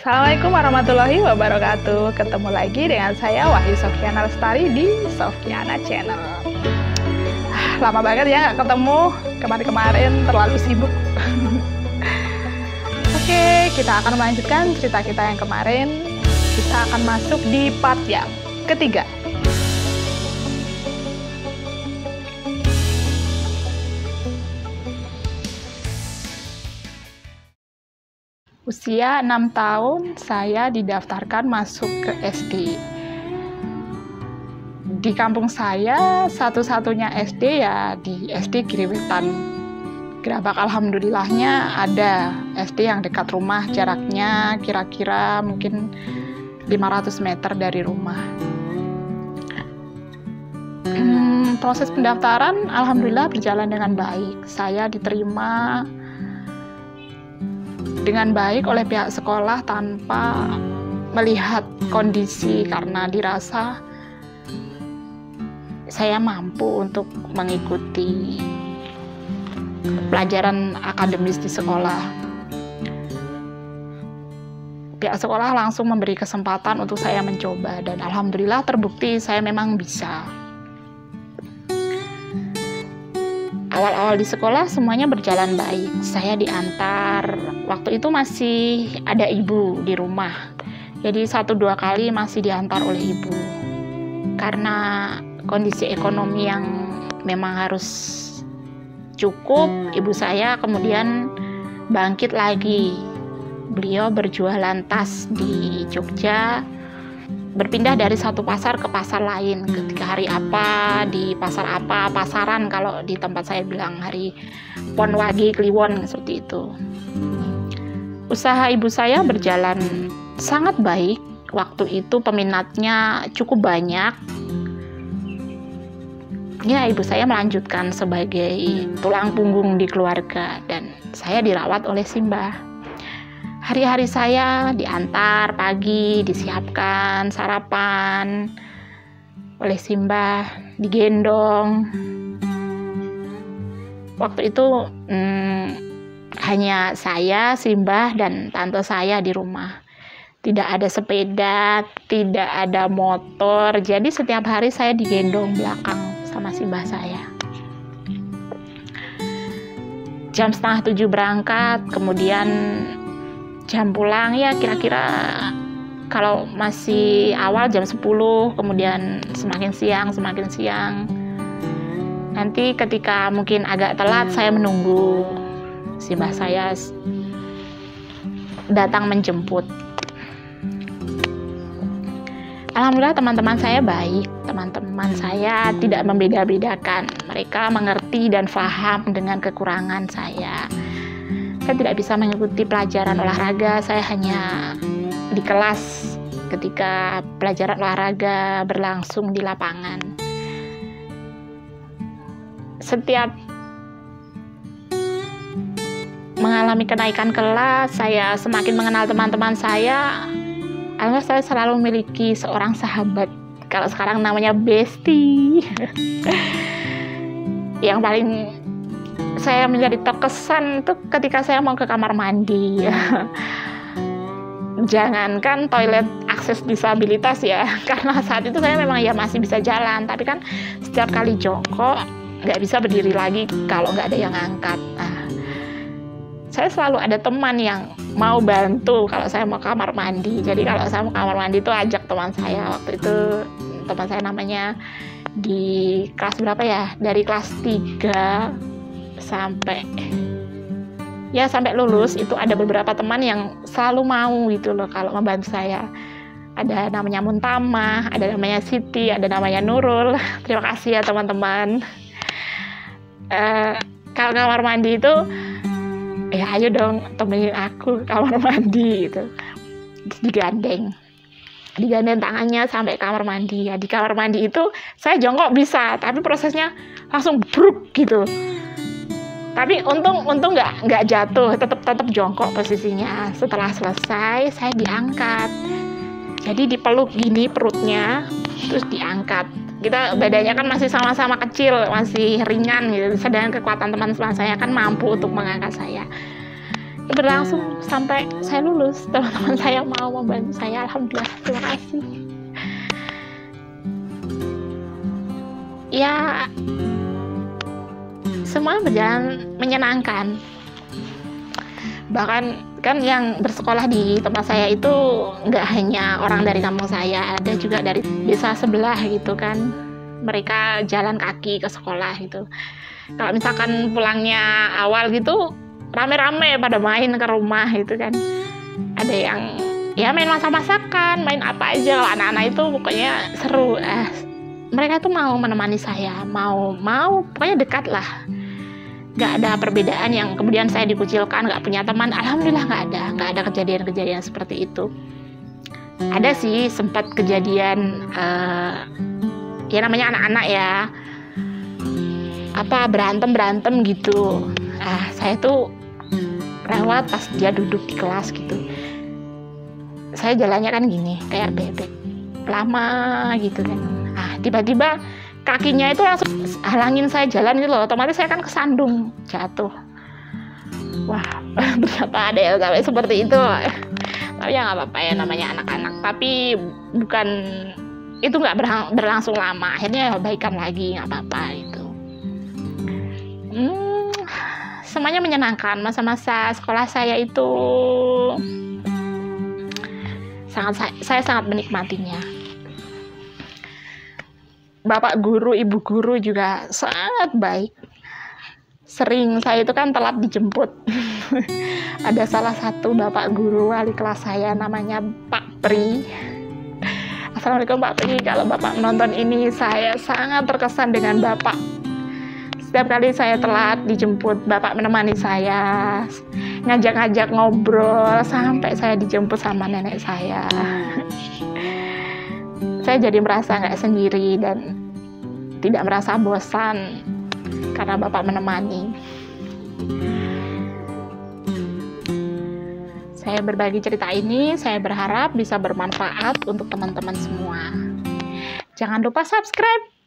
Assalamualaikum warahmatullahi wabarakatuh. Ketemu lagi dengan saya Wahyu Sofyana Lestari di Sofyana Channel. Lama banget ya nggak ketemu, kemarin-kemarin terlalu sibuk. Oke, kita akan melanjutkan cerita kita yang kemarin. Kita akan masuk di part yang ketiga. Usia 6 tahun, saya didaftarkan masuk ke SD. Di kampung saya, satu-satunya SD ya di SD Giriwetan. Gerabak alhamdulillahnya ada SD yang dekat rumah, jaraknya kira-kira mungkin 500 meter dari rumah. Proses pendaftaran alhamdulillah berjalan dengan baik. Saya diterima dengan baik oleh pihak sekolah tanpa melihat kondisi, karena dirasa saya mampu untuk mengikuti pelajaran akademis di sekolah. Pihak sekolah langsung memberi kesempatan untuk saya mencoba dan alhamdulillah terbukti saya memang bisa. Awal-awal di sekolah semuanya berjalan baik. Saya diantar, waktu itu masih ada ibu di rumah. Jadi 1-2 kali masih diantar oleh ibu. Karena kondisi ekonomi yang memang harus cukup, ibu saya kemudian bangkit lagi. Beliau berjualan tas di Jogja, berpindah dari satu pasar ke pasar lain. Ketika hari apa di pasar apa, pasaran kalau di tempat saya bilang hari Pon Wage Kliwon, seperti itu. Usaha ibu saya berjalan sangat baik. Waktu itu peminatnya cukup banyak. Ya, ibu saya melanjutkan sebagai tulang punggung di keluarga dan saya dirawat oleh simbah. Hari-hari saya diantar pagi, disiapkan sarapan oleh simbah, digendong. Waktu itu hanya saya, simbah, dan tante saya di rumah. Tidak ada sepeda, tidak ada motor, jadi setiap hari saya digendong belakang sama simbah saya. Jam 6:30 berangkat, kemudian jam pulang ya kira-kira kalau masih awal jam 10, kemudian semakin siang. Nanti ketika mungkin agak telat saya menunggu simbah saya datang menjemput. Alhamdulillah teman-teman saya baik, teman-teman saya tidak membeda-bedakan. Mereka mengerti dan paham dengan kekurangan saya. Saya tidak bisa mengikuti pelajaran olahraga, saya hanya di kelas ketika pelajaran olahraga berlangsung di lapangan. Setiap mengalami kenaikan kelas, saya semakin mengenal teman-teman saya. Alhamdulillah saya selalu memiliki seorang sahabat, kalau sekarang namanya bestie. Yang paling saya menjadi terkesan itu ketika saya mau ke kamar mandi. Jangankan toilet akses disabilitas ya, karena saat itu saya memang ya masih bisa jalan, tapi kan setiap kali jongkok nggak bisa berdiri lagi kalau nggak ada yang angkat. Saya selalu ada teman yang mau bantu kalau saya mau kamar mandi. Jadi kalau saya mau kamar mandi itu ajak teman saya. Waktu itu teman saya namanya di kelas berapa ya? Dari kelas 3 sampai lulus itu ada beberapa teman yang selalu mau gitu loh kalau membantu saya. Ada namanya Muntama, ada namanya Siti, ada namanya Nurul. Terima kasih ya teman-teman. Kalau kamar mandi itu ya ayo dong temenin aku kamar mandi gitu. Digandeng tangannya sampai kamar mandi. Ya di kamar mandi itu saya jongkok bisa, tapi prosesnya langsung bruk gitu. Tapi untung nggak jatuh, tetap jongkok posisinya. Setelah selesai saya diangkat, jadi dipeluk gini perutnya, terus diangkat. Kita badannya kan masih sama-sama kecil, masih ringan gitu. Sedangkan kekuatan teman-teman saya kan mampu untuk mengangkat saya. berlangsung sampai saya lulus. Teman-teman saya mau membantu saya, alhamdulillah, terima kasih. Ya, semua berjalan menyenangkan. Bahkan kan yang bersekolah di tempat saya itu nggak hanya orang dari kampung saya, ada juga dari desa sebelah gitu kan. Mereka jalan kaki ke sekolah gitu. Kalau misalkan pulangnya awal gitu, rame-rame pada main ke rumah gitu kan. Ada yang ya main masak-masakan, main apa aja. Kalau anak-anak itu pokoknya seru. Mereka tuh mau menemani saya, mau pokoknya dekat lah. Nggak ada perbedaan yang kemudian saya dikucilkan, nggak punya teman. Alhamdulillah nggak ada kejadian-kejadian seperti itu. Ada sih sempat kejadian ya namanya anak-anak ya, apa berantem gitu. Saya tuh lewat pas dia duduk di kelas gitu. Saya jalannya kan gini kayak bebek lama gitu kan. Tiba-tiba kakinya itu langsung halangin saya jalan gitu loh, otomatis saya kan kesandung, jatuh. Wah, ternyata ada yang sampai seperti itu. Tapi ya nggak apa-apa ya, namanya anak-anak. Tapi bukan itu nggak berlangsung lama. Akhirnya baikan lagi, nggak apa-apa itu. Semuanya menyenangkan. Masa-masa sekolah saya itu saya sangat menikmatinya. Bapak guru, ibu guru juga sangat baik. Sering saya itu kan telat dijemput. Ada salah satu bapak guru wali kelas saya namanya Pak Pri. Assalamualaikum Pak Pri, kalau Bapak menonton ini, saya sangat terkesan dengan Bapak. Setiap kali saya telat dijemput, Bapak menemani saya, ngajak-ngajak ngobrol sampai saya dijemput sama nenek saya. Saya jadi merasa nggak sendiri dan tidak merasa bosan karena Bapak menemani. Saya berbagi cerita ini, saya berharap bisa bermanfaat untuk teman-teman semua. Jangan lupa subscribe